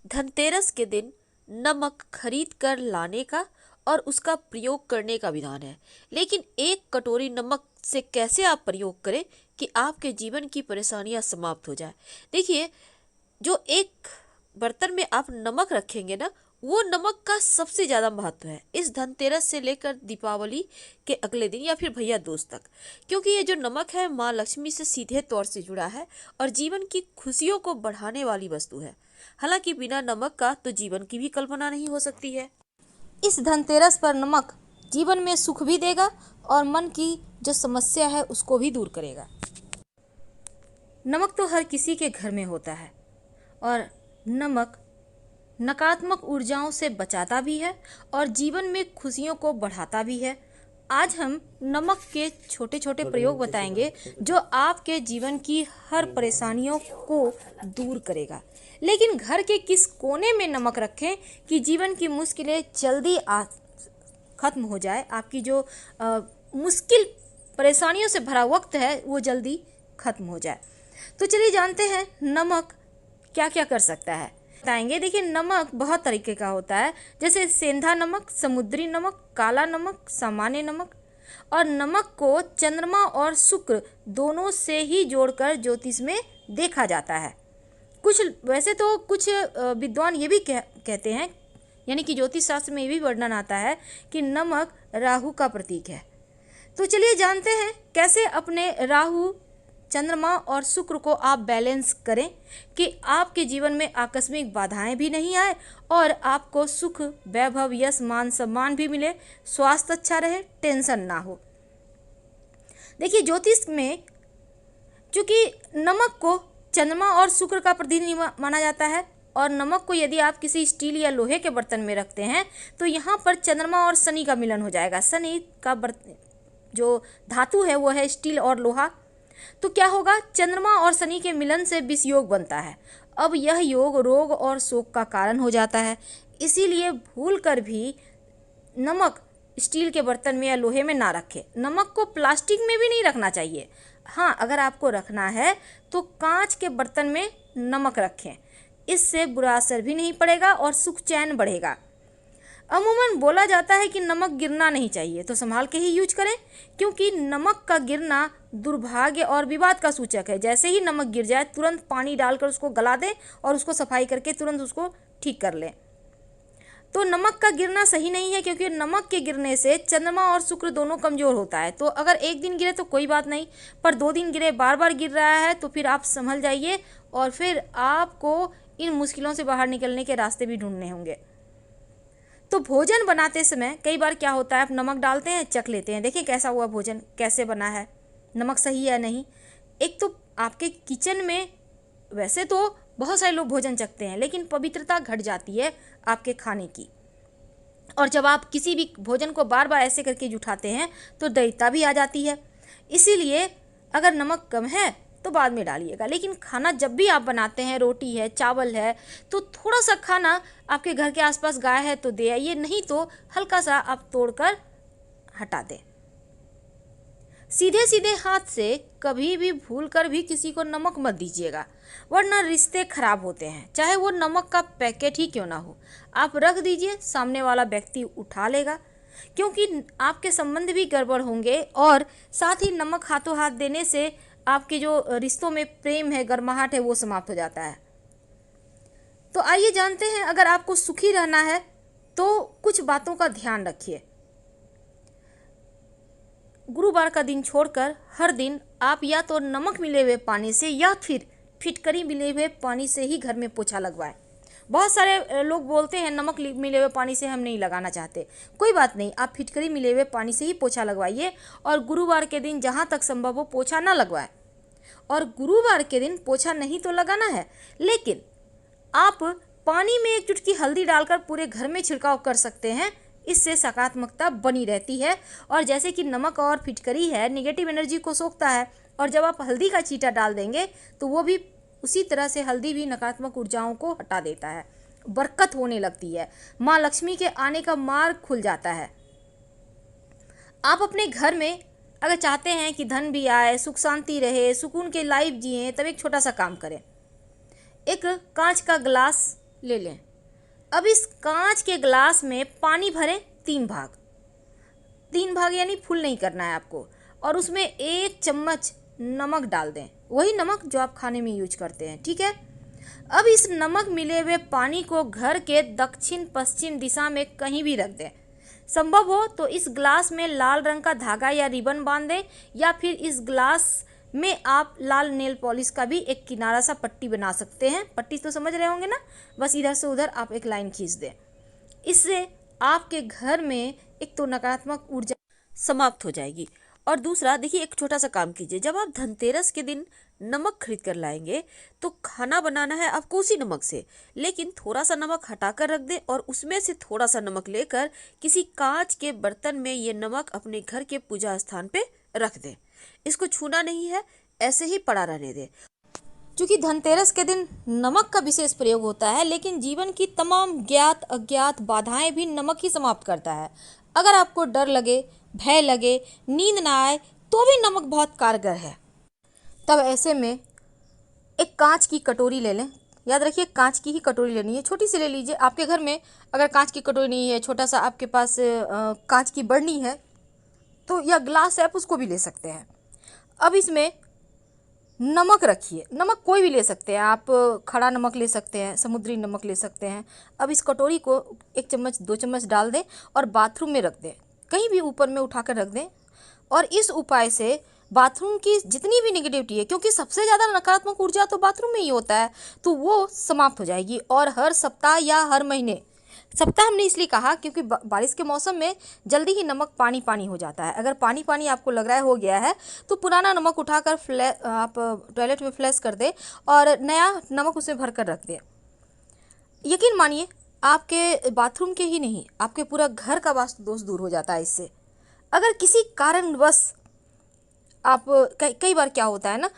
धनतेरस के दिन नमक खरीद कर लाने का और उसका प्रयोग करने का विधान है। लेकिन एक कटोरी नमक से कैसे आप प्रयोग करें कि आपके जीवन की परेशानियां समाप्त हो जाए। देखिए, जो एक बर्तन में आप नमक रखेंगे ना, वो नमक का सबसे ज़्यादा महत्व है इस धनतेरस से लेकर दीपावली के अगले दिन या फिर भैया दूज तक, क्योंकि ये जो नमक है माँ लक्ष्मी से सीधे तौर से जुड़ा है और जीवन की खुशियों को बढ़ाने वाली वस्तु है। हालांकि बिना नमक का तो जीवन की भी कल्पना नहीं हो सकती है। इस धनतेरस पर नमक जीवन में सुख भी देगा और मन की जो समस्या है उसको भी दूर करेगा। नमक तो हर किसी के घर में होता है और नमक नकारात्मक ऊर्जाओं से बचाता भी है और जीवन में खुशियों को बढ़ाता भी है। आज हम नमक के छोटे छोटे प्रयोग बताएंगे जो आपके जीवन की हर परेशानियों को दूर करेगा। लेकिन घर के किस कोने में नमक रखें कि जीवन की मुश्किलें जल्दी खत्म हो जाए, आपकी जो मुश्किल परेशानियों से भरा वक्त है वो जल्दी खत्म हो जाए। तो चलिए जानते हैं नमक क्या क्या कर सकता है, बताएंगे। देखिए, नमक बहुत तरीके का होता है, जैसे सेंधा नमक, समुद्री नमक, काला नमक, सामान्य नमक। और नमक को चंद्रमा और शुक्र दोनों से ही जोड़कर ज्योतिष में देखा जाता है। वैसे तो कुछ विद्वान ये भी कहते हैं, यानी कि ज्योतिष शास्त्र में ये भी वर्णन आता है कि नमक राहु का प्रतीक है। तो चलिए जानते हैं कैसे अपने राहु, चंद्रमा और शुक्र को आप बैलेंस करें कि आपके जीवन में आकस्मिक बाधाएं भी नहीं आए और आपको सुख, वैभव, यश, मान, सम्मान भी मिले, स्वास्थ्य अच्छा रहे, टेंशन ना हो। देखिए, ज्योतिष में चूंकि नमक को चंद्रमा और शुक्र का प्रतिनिधि माना जाता है और नमक को यदि आप किसी स्टील या लोहे के बर्तन में रखते हैं तो यहाँ पर चंद्रमा और शनि का मिलन हो जाएगा। शनि का जो धातु है वो है स्टील और लोहा। तो क्या होगा, चंद्रमा और शनि के मिलन से विष योग बनता है। अब यह योग रोग और शोक का कारण हो जाता है। इसीलिए भूल कर भी नमक स्टील के बर्तन में या लोहे में ना रखें। नमक को प्लास्टिक में भी नहीं रखना चाहिए। हाँ, अगर आपको रखना है तो कांच के बर्तन में नमक रखें, इससे बुरा असर भी नहीं पड़ेगा और सुख चैन बढ़ेगा। अमूमन बोला जाता है कि नमक गिरना नहीं चाहिए, तो संभाल के ही यूज करें, क्योंकि नमक का गिरना दुर्भाग्य और विवाद का सूचक है। जैसे ही नमक गिर जाए तुरंत पानी डालकर उसको गला दें और उसको सफाई करके तुरंत उसको ठीक कर लें। तो नमक का गिरना सही नहीं है, क्योंकि नमक के गिरने से चंद्रमा और शुक्र दोनों कमजोर होता है। तो अगर एक दिन गिरे तो कोई बात नहीं, पर 2 दिन गिरे, बार बार गिर रहा है तो फिर आप संभल जाइए और फिर आपको इन मुश्किलों से बाहर निकलने के रास्ते भी ढूंढने होंगे। तो भोजन बनाते समय कई बार क्या होता है, आप नमक डालते हैं, चख लेते हैं, देखिए कैसा हुआ भोजन, कैसे बना है, नमक सही है नहीं। एक तो आपके किचन में वैसे तो बहुत सारे लोग भोजन चखते हैं, लेकिन पवित्रता घट जाती है आपके खाने की। और जब आप किसी भी भोजन को बार बार ऐसे करके उठाते हैं तो दैवता भी आ जाती है। इसीलिए अगर नमक कम है तो बाद में डालिएगा, लेकिन खाना जब भी आप बनाते हैं, रोटी है, चावल है, तो थोड़ा सा खाना आपके घर के आसपास गाय है तो दे आइए, नहीं तो हल्का सा आप तोड़कर हटा दें। सीधे सीधे हाथ से कभी भी भूल कर भी किसी को नमक मत दीजिएगा, वरना रिश्ते खराब होते हैं, चाहे वो नमक का पैकेट ही क्यों ना हो। आप रख दीजिए, सामने वाला व्यक्ति उठा लेगा, क्योंकि आपके संबंध भी गड़बड़ होंगे और साथ ही नमक हाथों हाथ देने से आपके जो रिश्तों में प्रेम है, गर्माहट है, वो समाप्त हो जाता है। तो आइए जानते हैं, अगर आपको सुखी रहना है तो कुछ बातों का ध्यान रखिए। गुरुवार का दिन छोड़कर हर दिन आप या तो नमक मिले हुए पानी से या फिर फिटकरी मिले हुए पानी से ही घर में पोछा लगवाएं। बहुत सारे लोग बोलते हैं नमक मिले हुए पानी से हम नहीं लगाना चाहते, कोई बात नहीं, आप फिटकरी मिले हुए पानी से ही पोछा लगवाइए और गुरुवार के दिन जहाँ तक संभव हो पोछा ना लगवाएं। और गुरुवार के दिन पोछा नहीं तो लगाना है, लेकिन आप पानी में 1 चुटकी हल्दी डालकर पूरे घर में छिड़काव कर सकते हैं, इससे सकारात्मकता बनी रहती है। और जैसे कि नमक और फिटकरी है, नेगेटिव एनर्जी को सोखता है, और जब आप हल्दी का छींटा डाल देंगे तो वो भी उसी तरह से, हल्दी भी नकारात्मक ऊर्जाओं को हटा देता है, बरकत होने लगती है, माँ लक्ष्मी के आने का मार्ग खुल जाता है। आप अपने घर में अगर चाहते हैं कि धन भी आए, सुख शांति रहे, सुकून के लाइफ जिए, तब एक छोटा सा काम करें। एक कांच का ग्लास ले लें। अब इस कांच के ग्लास में पानी भरें 3 भाग। 3 भाग यानी फुल नहीं करना है आपको। और उसमें 1 चम्मच नमक डाल दें, वही नमक जो आप खाने में यूज करते हैं, ठीक है। अब इस नमक मिले हुए पानी को घर के दक्षिण पश्चिम दिशा में कहीं भी रख दें। संभव हो तो इस ग्लास में लाल रंग का धागा या रिबन बांध दें, या फिर इस ग्लास में आप लाल नेल पॉलिश का भी एक किनारा सा पट्टी बना सकते हैं। पट्टी तो समझ रहे होंगे ना, बस इधर से उधर आप एक लाइन खींच दें। इससे आपके घर में एक तो नकारात्मक ऊर्जा समाप्त हो जाएगी। और दूसरा देखिए, एक छोटा सा काम कीजिए। जब आप धनतेरस के दिन नमक खरीद कर लाएंगे तो खाना बनाना है आपको उसी नमक से, लेकिन थोड़ा सा नमक हटा कर रख दें और उसमें से थोड़ा सा नमक लेकर किसी कांच के बर्तन में ये नमक अपने घर के पूजा स्थान पे रख दें। इसको छूना नहीं है, ऐसे ही पड़ा रहने दें। चूँकि धनतेरस के दिन नमक का विशेष प्रयोग होता है, लेकिन जीवन की तमाम ज्ञात अज्ञात बाधाएं भी नमक ही समाप्त करता है। अगर आपको डर लगे, भय लगे, नींद ना आए, तो भी नमक बहुत कारगर है। तब ऐसे में एक कांच की कटोरी ले लें। याद रखिए, कांच की ही कटोरी लेनी है, छोटी सी ले लीजिए। आपके घर में अगर कांच की कटोरी नहीं है, छोटा सा आपके पास कांच की बरनी है तो, या ग्लास है, आप उसको भी ले सकते हैं। अब इसमें नमक रखिए। नमक कोई भी ले सकते हैं आप, खड़ा नमक ले सकते हैं, समुद्री नमक ले सकते हैं। अब इस कटोरी को 1 चम्मच 2 चम्मच डाल दें और बाथरूम में रख दें, कहीं भी ऊपर में उठाकर रख दें। और इस उपाय से बाथरूम की जितनी भी निगेटिविटी है, क्योंकि सबसे ज़्यादा नकारात्मक ऊर्जा तो बाथरूम में ही होता है, तो वो समाप्त हो जाएगी। और हर सप्ताह या हर महीने, सप्ताह हमने इसलिए कहा क्योंकि बारिश के मौसम में जल्दी ही नमक पानी पानी हो जाता है। अगर पानी पानी आपको लग रहा है हो गया है, तो पुराना नमक उठाकर आप टॉयलेट में फ्लैश कर दें और नया नमक उसमें भर कर रख दें। यकीन मानिए, आपके बाथरूम के ही नहीं, आपके पूरा घर का वास्तु दोष दूर हो जाता है इससे। अगर किसी कारणवश आप कई बार क्या होता है ना,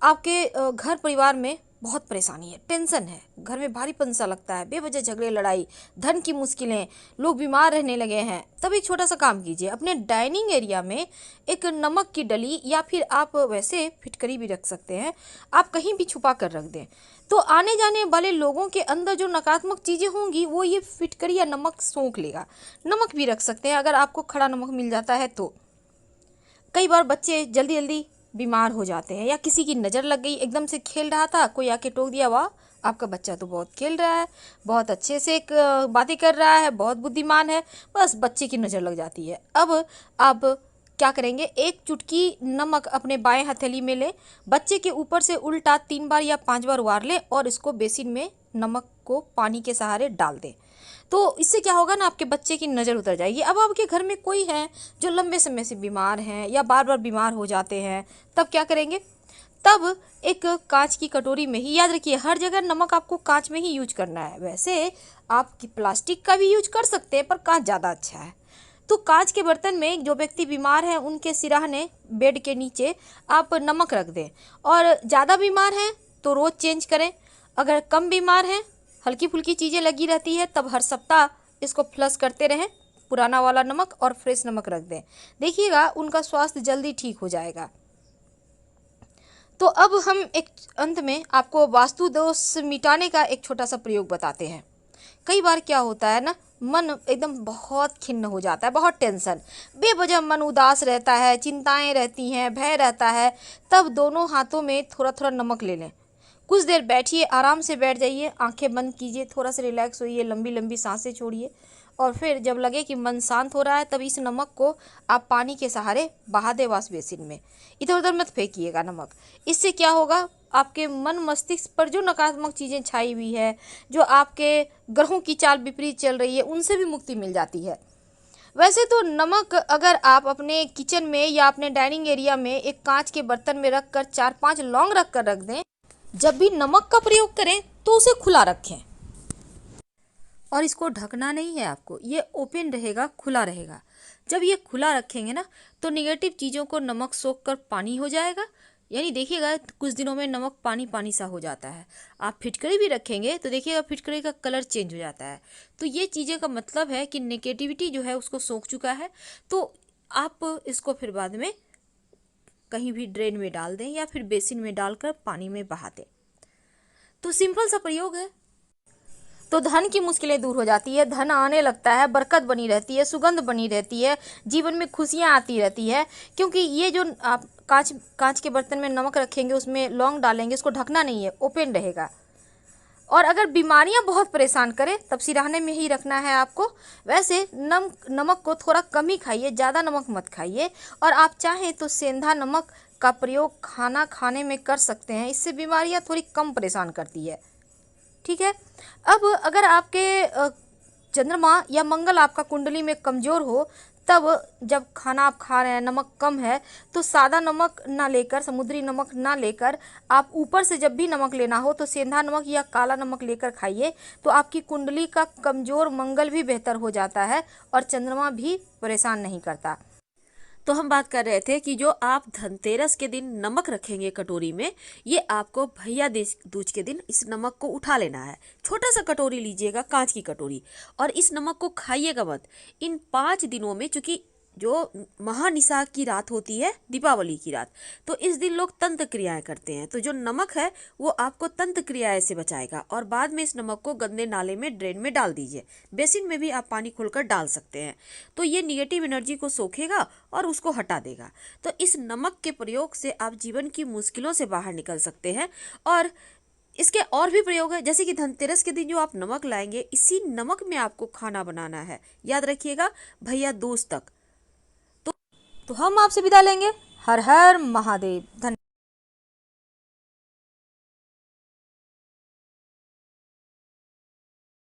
आपके घर परिवार में बहुत परेशानी है, टेंशन है, घर में भारीपन सा लगता है, बेवजह झगड़े लड़ाई, धन की मुश्किलें, लोग बीमार रहने लगे हैं, तब एक छोटा सा काम कीजिए। अपने डाइनिंग एरिया में एक नमक की डली, या फिर आप वैसे फिटकरी भी रख सकते हैं, आप कहीं भी छुपा कर रख दें। तो आने जाने वाले लोगों के अंदर जो नकारात्मक चीज़ें होंगी वो ये फिटकरी या नमक सोख लेगा। नमक भी रख सकते हैं अगर आपको खड़ा नमक मिल जाता है तो। कई बार बच्चे जल्दी जल्दी बीमार हो जाते हैं, या किसी की नज़र लग गई, एकदम से खेल रहा था, कोई आके टोक दिया, वाह आपका बच्चा तो बहुत खेल रहा है, बहुत अच्छे से बातें कर रहा है, बहुत बुद्धिमान है, बस बच्चे की नज़र लग जाती है। अब आप क्या करेंगे, 1 चुटकी नमक अपने बाएं हथेली में लें, बच्चे के ऊपर से उल्टा 3 बार या 5 बार वार लें और इसको बेसिन में नमक को पानी के सहारे डाल दें। तो इससे क्या होगा ना, आपके बच्चे की नज़र उतर जाएगी। अब आपके घर में कोई है जो लंबे समय से बीमार हैं या बार बार बीमार हो जाते हैं, तब क्या करेंगे, तब एक कांच की कटोरी में ही, याद रखिए हर जगह नमक आपको कांच में ही यूज करना है। वैसे आप प्लास्टिक का भी यूज कर सकते हैं, पर कांच ज़्यादा अच्छा है। तो कांच के बर्तन में जो व्यक्ति बीमार हैं उनके सिरहाने बेड के नीचे आप नमक रख दें। और ज़्यादा बीमार हैं तो रोज़ चेंज करें, अगर कम बीमार हैं, हल्की फुल्की चीज़ें लगी रहती है, तब हर सप्ताह इसको फ्लश करते रहें, पुराना वाला नमक और फ्रेश नमक रख दें। देखिएगा उनका स्वास्थ्य जल्दी ठीक हो जाएगा। तो अब हम एक अंत में आपको वास्तु दोष मिटाने का एक छोटा सा प्रयोग बताते हैं। कई बार क्या होता है ना, मन एकदम बहुत खिन्न हो जाता है, बहुत टेंशन, बेवजह मन उदास रहता है, चिंताएं रहती हैं, भय रहता है, तब दोनों हाथों में थोड़ा थोड़ा नमक ले लें। कुछ देर बैठिए, आराम से बैठ जाइए, आंखें बंद कीजिए, थोड़ा सा रिलैक्स होइए, लंबी लंबी सांसें छोड़िए, और फिर जब लगे कि मन शांत हो रहा है, तब इस नमक को आप पानी के सहारे बहा दें वॉश बेसिन में। इधर उधर मत फेंकिएगा नमक। इससे क्या होगा, आपके मन मस्तिष्क पर जो नकारात्मक चीज़ें छाई हुई है, जो आपके ग्रहों की चाल विपरीत चल रही है, उनसे भी मुक्ति मिल जाती है। वैसे तो नमक अगर आप अपने किचन में या अपने डाइनिंग एरिया में एक कांच के बर्तन में रख कर 4-5 लौंग रख कर रख दें, जब भी नमक का प्रयोग करें तो उसे खुला रखें, और इसको ढकना नहीं है आपको, ये ओपन रहेगा, खुला रहेगा। जब ये खुला रखेंगे ना, तो निगेटिव चीज़ों को नमक सोख कर पानी हो जाएगा, यानी देखिएगा कुछ दिनों में नमक पानी पानी सा हो जाता है। आप फिटकरी भी रखेंगे तो देखिएगा फिटकरी का कलर चेंज हो जाता है। तो ये चीज़ें का मतलब है कि नेगेटिविटी जो है उसको सोख चुका है। तो आप इसको फिर बाद में कहीं भी ड्रेन में डाल दें या फिर बेसिन में डालकर पानी में बहा दें। तो सिंपल सा प्रयोग है। तो धन की मुश्किलें दूर हो जाती है, धन आने लगता है, बरकत बनी रहती है, सुगंध बनी रहती है, जीवन में खुशियाँ आती रहती है। क्योंकि ये जो आप कांच कांच के बर्तन में नमक रखेंगे, उसमें लौंग डालेंगे, उसको ढकना नहीं है, ओपन रहेगा। और अगर बीमारियां बहुत परेशान करें तब सिरहाने में ही रखना है आपको। वैसे नमक को थोड़ा कम ही खाइए, ज़्यादा नमक मत खाइए। और आप चाहें तो सेंधा नमक का प्रयोग खाना खाने में कर सकते हैं, इससे बीमारियां थोड़ी कम परेशान करती है। ठीक है। अब अगर आपके चंद्रमा या मंगल आपका कुंडली में कमज़ोर हो, तब जब खाना आप खा रहे हैं नमक कम है, तो सादा नमक ना लेकर, समुद्री नमक ना लेकर, आप ऊपर से जब भी नमक लेना हो तो सेंधा नमक या काला नमक लेकर खाइए। तो आपकी कुंडली का कमज़ोर मंगल भी बेहतर हो जाता है और चंद्रमा भी परेशान नहीं करता। तो हम बात कर रहे थे कि जो आप धनतेरस के दिन नमक रखेंगे कटोरी में, ये आपको भैया दूज के दिन इस नमक को उठा लेना है। छोटा सा कटोरी लीजिएगा, कांच की कटोरी, और इस नमक को खाइएगा मत। इन 5 दिनों में, चूंकि जो महानिसा की रात होती है, दीपावली की रात, तो इस दिन लोग तंत्र क्रियाएं करते हैं। तो जो नमक है वो आपको तंत्र क्रियाएं से बचाएगा। और बाद में इस नमक को गंदे नाले में, ड्रेन में डाल दीजिए। बेसिन में भी आप पानी खोलकर डाल सकते हैं। तो ये निगेटिव एनर्जी को सोखेगा और उसको हटा देगा। तो इस नमक के प्रयोग से आप जीवन की मुश्किलों से बाहर निकल सकते हैं। और इसके और भी प्रयोग है, जैसे कि धनतेरस के दिन जो आप नमक लाएंगे, इसी नमक में आपको खाना बनाना है। याद रखिएगा, भैया दूज तक। तो हम आपसे विदा लेंगे। हर हर महादेव। धन्यवाद।